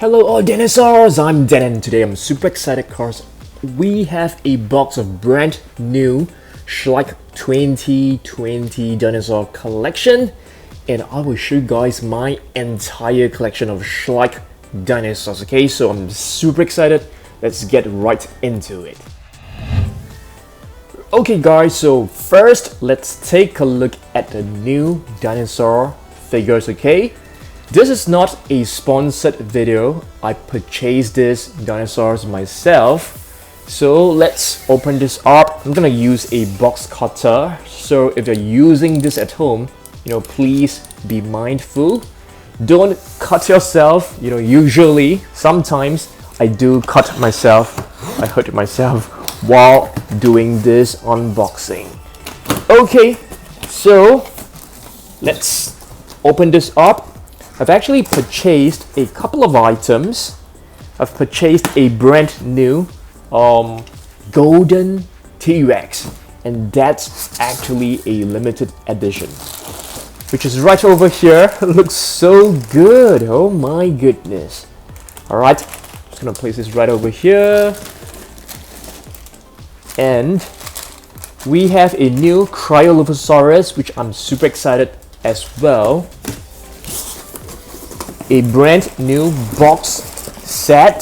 Hello all dinosaurs, I'm Dan and today I'm super excited because we have a box of brand new Schleich 2020 dinosaur collection, and I will show you guys my entire collection of Schleich dinosaurs. Okay, so I'm super excited. Let's get right into it. Okay guys, so first let's take a look at the new dinosaur figures. Okay, this is not a sponsored video. I purchased this dinosaurs myself. So let's open this up. I'm gonna use a box cutter. So if you're using this at home, please be mindful. Don't cut yourself. Usually, sometimes I do cut myself. I hurt myself while doing this unboxing. Okay, so let's open this up. I've actually purchased a couple of items. I've purchased a brand new golden T-Rex, and that's actually a limited edition, which is right over here. It looks so good. Oh my goodness. Alright, just gonna place this right over here. And we have a new Triceratops, which I'm super excited as well. A brand new box set.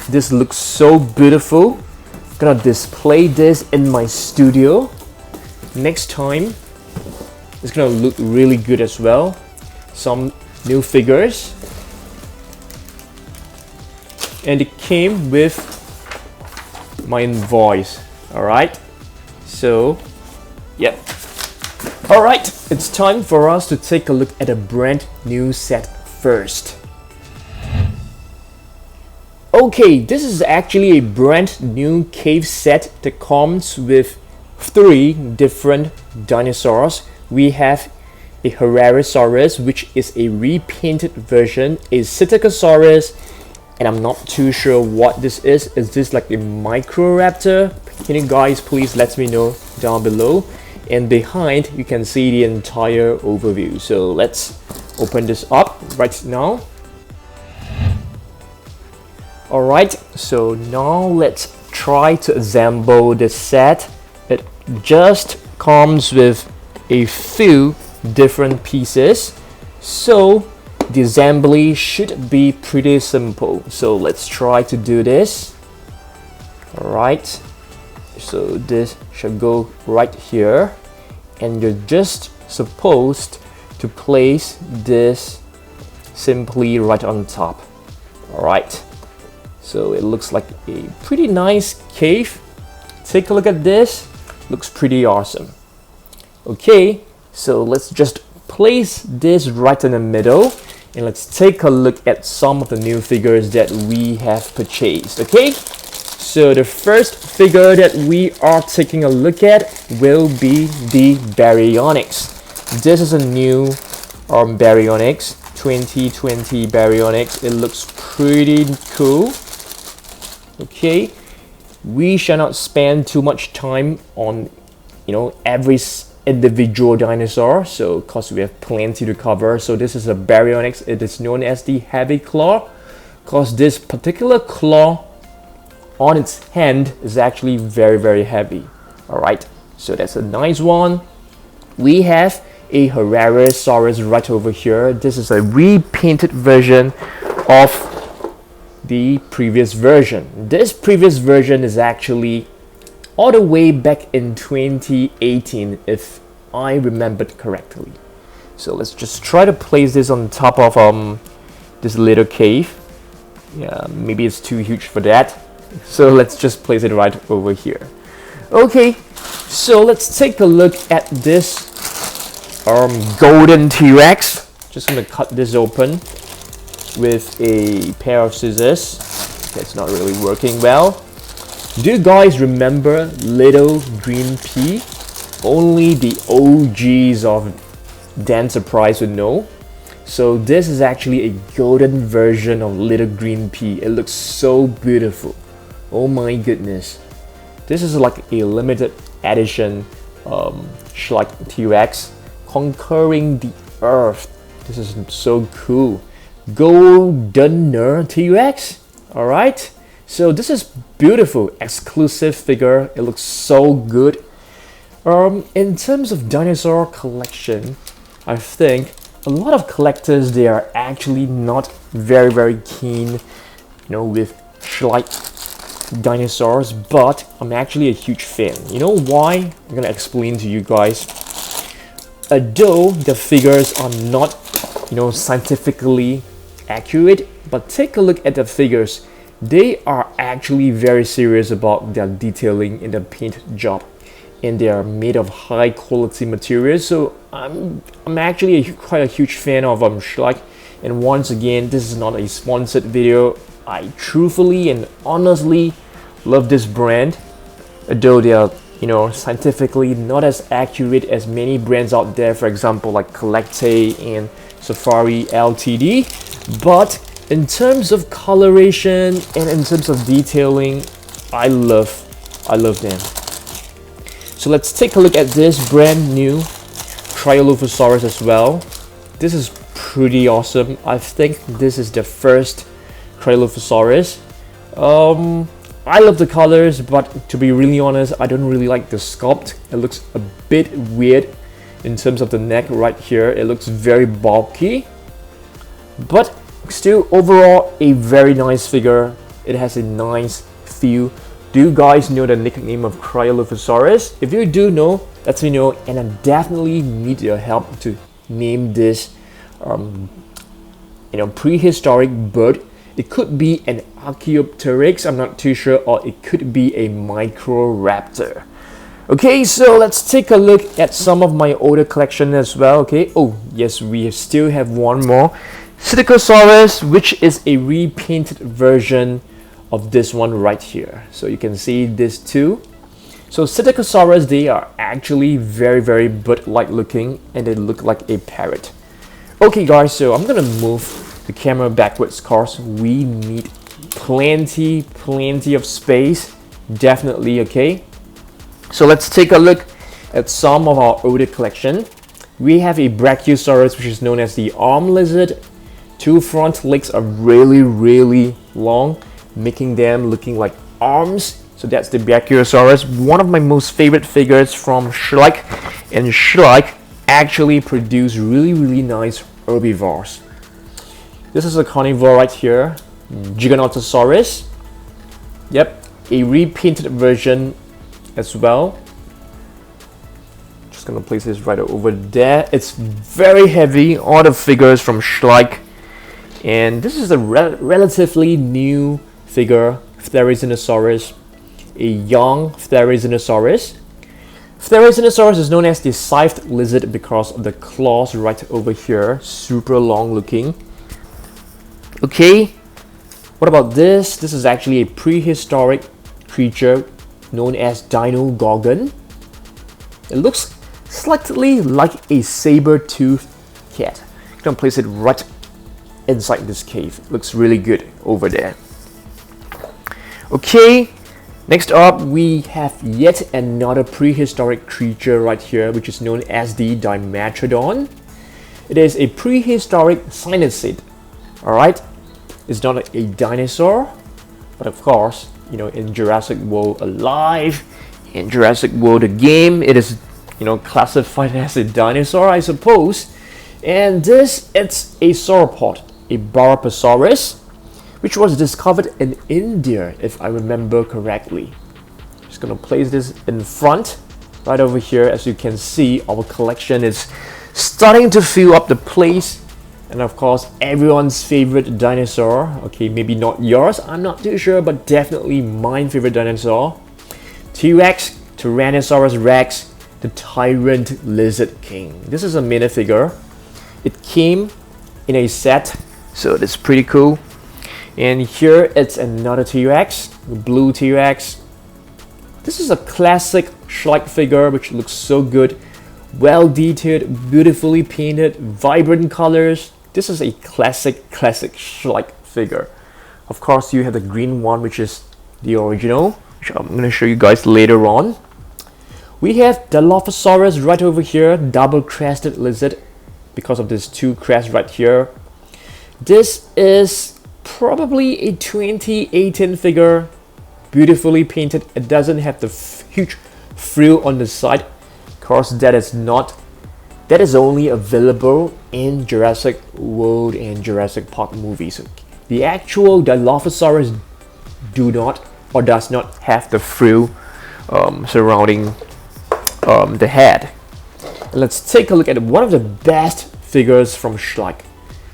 This looks so beautiful. I'm gonna display this in my studio. Next time, it's gonna look really good as well. Some new figures. And it came with my invoice. Alright, so yep. Alright, it's time for us to take a look at a brand new set first. Okay, this is actually a brand new cave set that comes with 3 different dinosaurs. We have a Therizinosaurus, which is a repainted version, a Spinosaurus, and I'm not too sure what this is. Is this like a Microraptor? Can you guys please let me know down below? And behind, you can see the entire overview. So let's open this up right now. Alright, so now let's try to assemble this set. It just comes with a few different pieces, so the assembly should be pretty simple. So let's try to do this. Alright, so this should go right here, and you're just supposed to place this simply right on top. Alright, so it looks like a pretty nice cave. Take a look at this. Looks pretty awesome. Okay, so let's just place this right in the middle, and let's take a look at some of the new figures that we have purchased. Okay, so the first figure that we are taking a look at will be the Baryonyx. This is a new Baryonyx, 2020 Baryonyx. It looks pretty cool. Okay, we shall not spend too much time on every individual dinosaur, so because we have plenty to cover. So this is a Baryonyx. It is known as the heavy claw because this particular claw on its hand is actually very heavy. Alright, so that's a nice one. We have a Therizinosaurus right over here. This is a repainted version of the previous version. This previous version is actually all the way back in 2018, if I remembered correctly. So let's just try to place this on top of this little cave. Yeah, maybe it's too huge for that. So let's just place it right over here. Okay, so let's take a look at this golden T-Rex. Just gonna cut this open with a pair of scissors. It's not really working well. Do you guys remember Little Green Pea? Only the OGs of Dan Surprise would know. So this is actually a golden version of Little Green Pea. It looks so beautiful. Oh my goodness. This is like a limited edition Schleich T-Rex conquering the earth. This is so cool. goldener T-Rex. All right, so this is beautiful, exclusive figure. It looks so good. In terms of dinosaur collection, I think a lot of collectors, they are actually not very keen, with Schleich dinosaurs, but I'm actually a huge fan. You know why? I'm gonna explain to you guys. Although the figures are not, scientifically accurate, but take a look at the figures. They are actually very serious about their detailing in the paint job, and they are made of high quality materials. So I'm actually quite a huge fan of Schleich. And once again, this is not a sponsored video. I truthfully and honestly love this brand, although they are, scientifically not as accurate as many brands out there, for example like Collecte and Safari Ltd. But in terms of coloration and in terms of detailing, I love them. So let's take a look at this brand new Triceratops as well. This is pretty awesome. I think this is the first Triceratops. I love the colors, but to be really honest, I don't really like the sculpt. It looks a bit weird in terms of the neck right here. It looks very bulky, but still overall a very nice figure. It has a nice feel. Do you guys know the nickname of Triceratops? If you do know, let me know, and I definitely need your help to name this prehistoric bird. It could be an Archaeopteryx, I'm not too sure, or it could be a Microraptor. Okay, so let's take a look at some of my older collection as well. Okay, oh yes, we still have one more, Spinosaurus, which is a repainted version of this one right here. So you can see this too. So Spinosaurus, they are actually very bird-like looking, and they look like a parrot. Okay guys, so I'm gonna move the camera backwards cause we need plenty of space, definitely. Okay, so let's take a look at some of our older collection. We have a Brachiosaurus, which is known as the arm lizard. Two front legs are really long, making them looking like arms. So that's the Brachiosaurus, one of my most favorite figures from Schleich, and Schleich actually produce really nice herbivores. This is a carnivore right here, Giganotosaurus. Yep, a repainted version as well. Just gonna place this right over there. It's very heavy, all the figures from Schleich. And this is a relatively new figure, Therizinosaurus, a young Therizinosaurus. Therizinosaurus is known as the scythed lizard because of the claws right over here, super long looking. Okay, what about this? This is actually a prehistoric creature known as Dinogorgon. It looks slightly like a saber-toothed cat. I'm gonna place it right inside this cave. It looks really good over there. Okay, next up we have yet another prehistoric creature right here, which is known as the Dimetrodon. It is a prehistoric cynocid. Alright, it's not a dinosaur, but of course, in Jurassic World Alive, in Jurassic World the game, it is, classified as a dinosaur, I suppose. And this, it's a sauropod, a Sauropelta, which was discovered in India, if I remember correctly. Just gonna place this in front, right over here. As you can see, our collection is starting to fill up the place. And of course, everyone's favorite dinosaur. Okay, maybe not yours, I'm not too sure, but definitely my favorite dinosaur. T-Rex, Tyrannosaurus Rex, the Tyrant Lizard King. This is a minifigure. It came in a set, so that's pretty cool. And here it's another T-Rex, the blue T-Rex. This is a classic Schleich figure, which looks so good. Well detailed, beautifully painted, vibrant colors. This is a classic Schleich figure. Of course, you have the green one, which is the original, which I'm going to show you guys later on. We have Dilophosaurus right over here, double crested lizard, because of these two crests right here. This is probably a 2018 figure, beautifully painted. It doesn't have the huge frill on the side, because that is only available in Jurassic World and Jurassic Park movies. The actual Dilophosaurus does not have the frill surrounding the head. Let's take a look at one of the best figures from Schleich,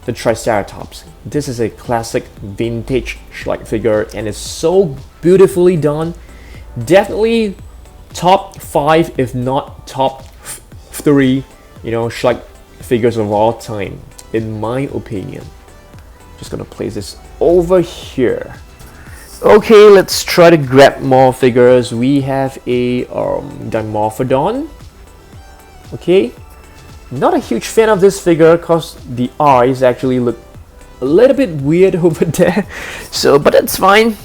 the Triceratops. This is a classic vintage Schleich figure, and it's so beautifully done. Definitely top 5, if not top 3, Schleich figures of all time, in my opinion. Just gonna place this over here. Okay, let's try to grab more figures. We have a Dimetrodon. Okay, not a huge fan of this figure because the eyes actually look a little bit weird over there. So, but that's fine.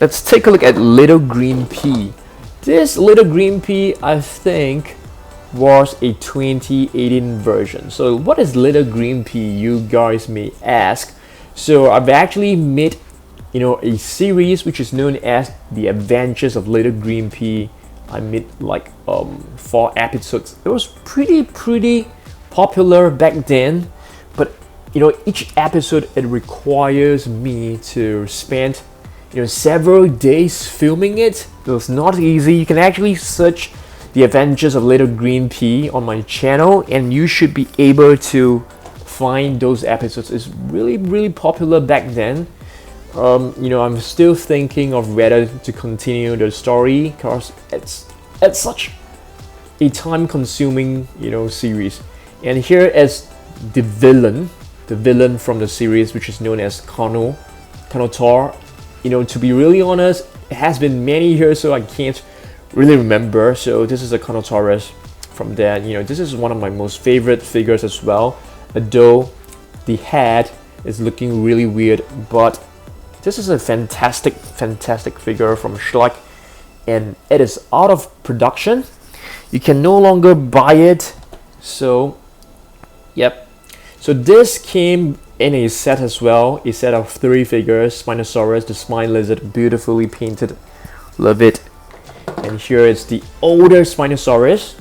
Let's take a look at Little Green Pea. This Little Green Pea, I think, was a 2018 version. So what is Little Green Pea, you guys may ask? So I've actually made a series which is known as The Adventures of Little Green Pea. I made like 4 episodes. It was pretty popular back then, but each episode, it requires me to spend several days filming it. It was not easy. You can actually search The Adventures of Little Green Pea on my channel, and you should be able to find those episodes. It's really popular back then. I'm still thinking of whether to continue the story, because it's such a time-consuming series. And here is the villain from the series, which is known as Carnotaur. To be really honest, it has been many years, so I can't really remember. So this is a Carnotaurus from that. This is one of my most favorite figures as well, although the head is looking really weird, but this is a fantastic figure from Schleich, and it is out of production. You can no longer buy it. So, yep. So this came in a set as well, a set of 3 figures. Spinosaurus, the spine lizard, beautifully painted. Love it. And here is the older Spinosaurus.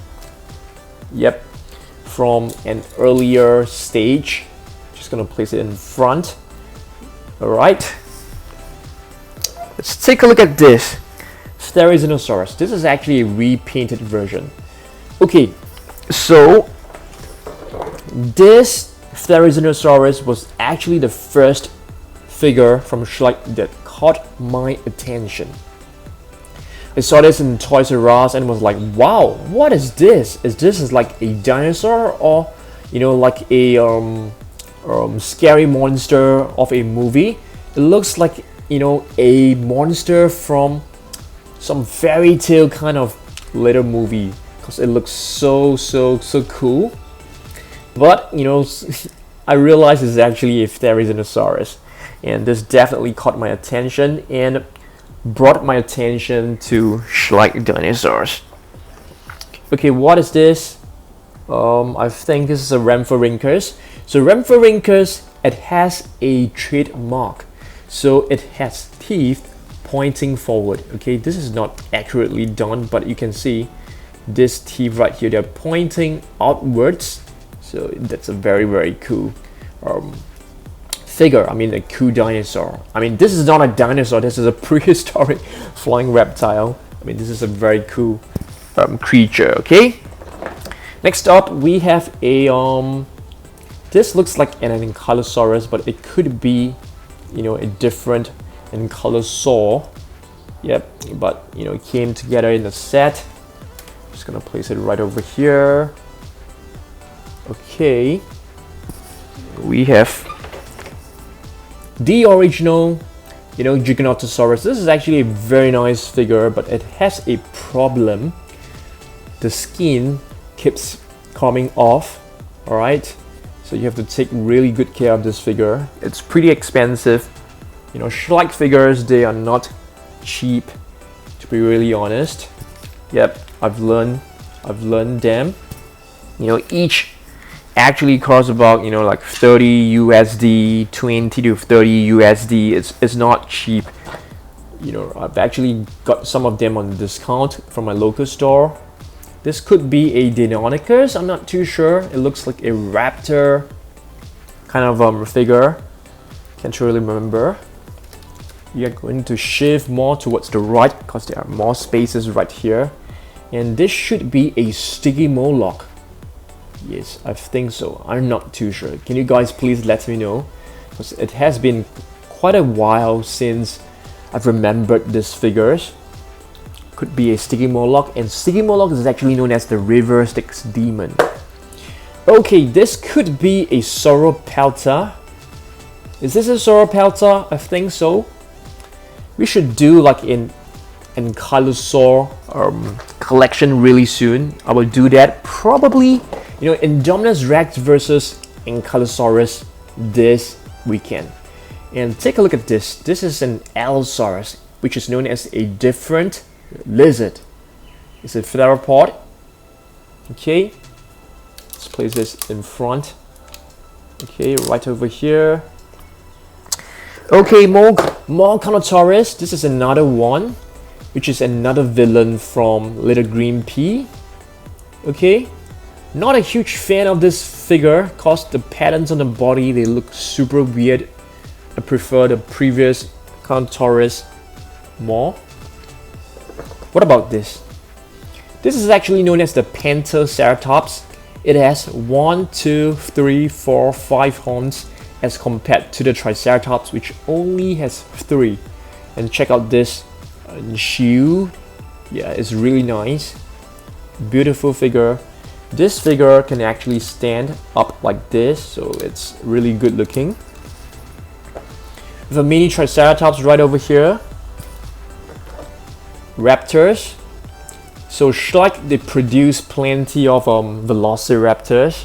Yep, from an earlier stage. Just gonna place it in front. All right. Let's take a look at this Therizinosaurus. This is actually a repainted version. Okay, so this Therizinosaurus was actually the first figure from Schleich that caught my attention. I saw this in Toys R Us and was like, wow, what is this? Is this like a dinosaur, or like a scary monster of a movie? It looks like a monster from some fairy tale kind of little movie, because it looks so cool. But I realized it's actually a Therizinosaurus, and this definitely caught my attention and brought my attention to Schleich dinosaurs. Okay, what is this? I think this is a Rhamphorhynchus. So Rhamphorhynchus, it has a trademark. So it has teeth pointing forward. Okay, this is not accurately done, but you can see this teeth right here, they're pointing outwards. So that's a very cool figure. I mean, a cool dinosaur. I mean, this is not a dinosaur, this is a prehistoric flying reptile. I mean, this is a very cool creature. Okay, next up we have a this looks like an Ankylosaurus, but it could be a different Ankylosaur. Yep, but it came together in a set. Just gonna place it right over here. Okay, we have the original Giganotosaurus. This is actually a very nice figure, but it has a problem. The skin keeps coming off. All right, so you have to take really good care of this figure. It's pretty expensive. Schleich figures, they are not cheap, to be really honest. Yep, I've learned them. actually costs about, you know, like 30 USD, 20 to 30 USD. It's not cheap. You know, I've actually got some of them on discount from my local store. This could be a Deinonychus, I'm not too sure. It looks like a raptor kind of figure. Can't really remember. We are going to shift more towards the right because there are more spaces right here. And this should be a sticky Moloch. Yes, I think so. I'm not too sure. Can you guys please let me know? Because it has been quite a while since I've remembered these figures. Could be a sticky Moloch, and sticky Moloch is actually known as the River Styx Demon. Okay, this could be a Sauropelta. Is this a Sauropelta? I think so. We should do like an Ankylosaur collection really soon. I will do that probably, you know, Indominus Rex versus Ankylosaurus this weekend. And take a look at this. This is an Allosaurus, which is known as a different lizard. It's a theropod. Okay, let's place this in front. Okay, right over here. Okay, more Carnotaurus. This is another one, which is another villain from Little Green Pea. Okay, not a huge fan of this figure cause the patterns on the body, they look super weird. I prefer the previous Carnotaurus more. What about this? This is actually known as the Pentaceratops. It has 1, 2, 3, 4, 5 horns as compared to the Triceratops, which only has 3. And check out this shoe. Yeah, it's really nice. Beautiful figure. This figure can actually stand up like this, so it's really good looking. With a mini Triceratops right over here. Raptors. So Schleich, they produce plenty of velociraptors.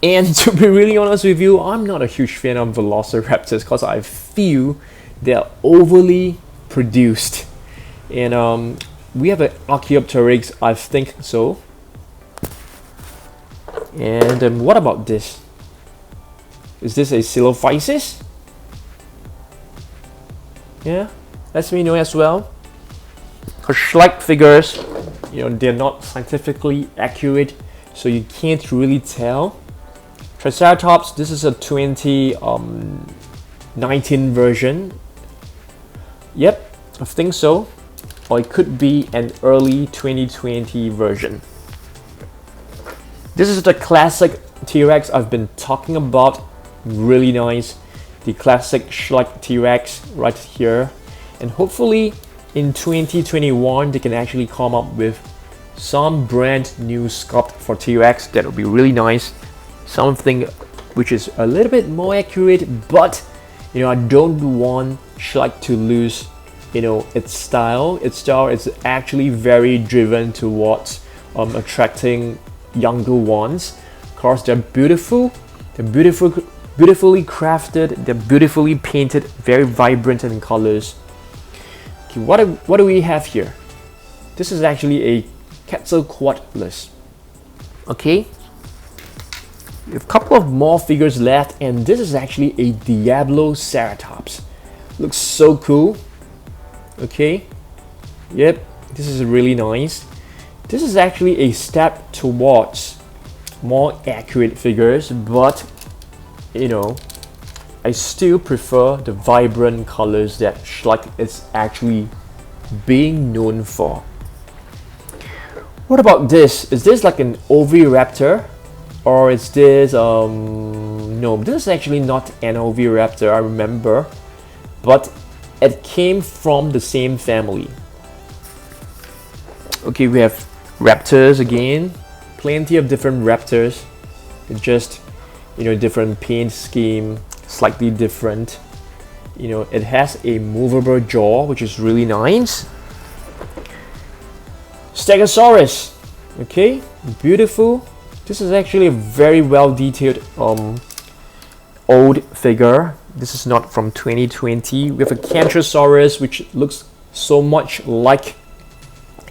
And to be really honest with you, I'm not a huge fan of velociraptors because I feel they're overly produced. And we have an Archaeopteryx, I think so. And what about this? Is this a Silophysis? Yeah, let me know as well. Because Schleich figures, you know, they're not scientifically accurate, so you can't really tell. Triceratops, this is a 2019 version. Yep, I think so. Or it could be an early 2020 version. This is the classic T-Rex I've been talking about. Really nice. The classic Schleich T-Rex right here. And hopefully in 2021 they can actually come up with some brand new sculpt for T-Rex that will be really nice. Something which is a little bit more accurate, but you know, I don't want Schleich to lose, you know, its style. Its style is actually very driven towards attracting younger ones. Of course, they're beautiful. They're beautifully crafted. They're beautifully painted, very vibrant in colors. Okay, what do we have here? This is actually a Quetzalcoatlus. Okay, we have a couple of more figures left, and this is actually a Diabloceratops. Looks so cool. Okay, yep, this is really nice. This is actually a step towards more accurate figures, but you know, I still prefer the vibrant colors that Schleich is actually being known for. What about this? Is this like an oviraptor? Or is this, no, this is actually not an oviraptor, I remember. But it came from the same family. Okay, we have raptors again. Plenty of different raptors. It's just, you know, different paint scheme, slightly different. You know, it has a movable jaw, which is really nice. Stegosaurus. Okay, beautiful. This is actually a very well detailed old figure. This is not from 2020. We have a Cantrosaurus, which looks so much like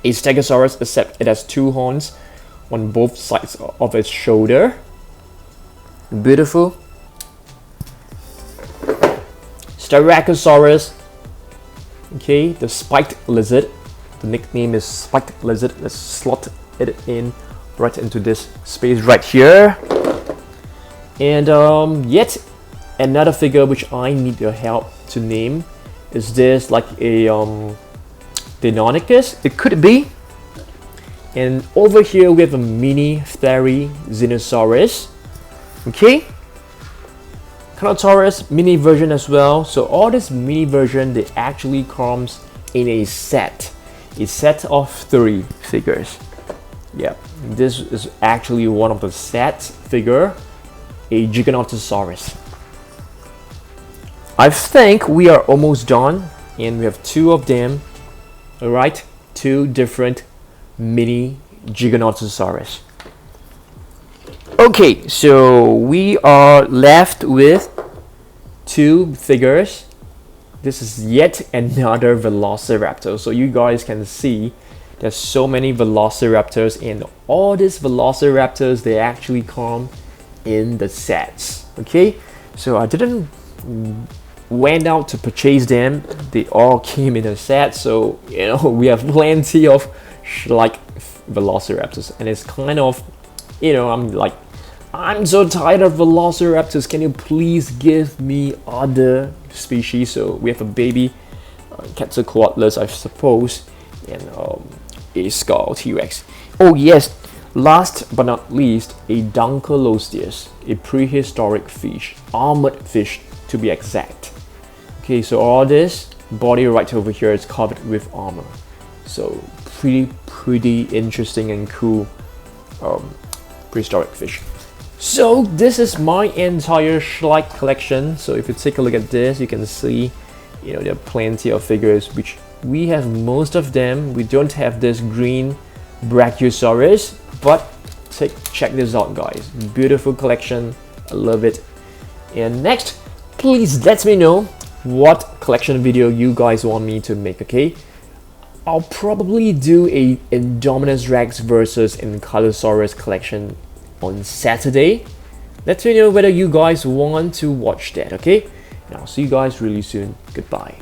a Stegosaurus, except it has 2 horns. on both sides of its shoulder. Beautiful. Styracosaurus. Okay, the spiked lizard. The nickname is spiked lizard. Let's slot it in right into this space right here. And yet another figure which I need your help to name. Is this like a Deinonychus? It could be. And over here we have a mini Therizinosaurus. Okay. Carnotaurus mini version as well. So all this mini version, they actually comes in a set of 3 figures. Yeah, this is actually one of the set figure, a Giganotosaurus. I think we are almost done, and we have 2 of them. All right, 2 different mini Giganotosaurus. Okay, so we are left with 2 figures. This is yet another Velociraptor. So you guys can see there's so many Velociraptors, and all these Velociraptors, they actually come in the sets. Okay, so I didn't went out to purchase them. They all came in a set. So you know we have plenty of Schleich Velociraptors, and it's kind of, you know, I'm so tired of Velociraptors. Can you please give me other species? So we have a baby Quetzalcoatlus, I suppose, and a skull T-Rex. Oh yes, last but not least, a Dunkleosteus, a prehistoric fish, armored fish to be exact. Okay, so all this body right over here is covered with armor. So pretty interesting and cool prehistoric fish. So this is my entire Schleich collection. So if you take a look at this, you can see, you know, there are plenty of figures, which we have most of them. We don't have this green Brachiosaurus, but check this out, guys. Beautiful collection. I love it. And next, please let me know what collection video you guys want me to make, okay? I'll probably do a Indominus Rex versus Ankylosaurus collection on Saturday. Let me know whether you guys want to watch that, okay? And I'll see you guys really soon. Goodbye.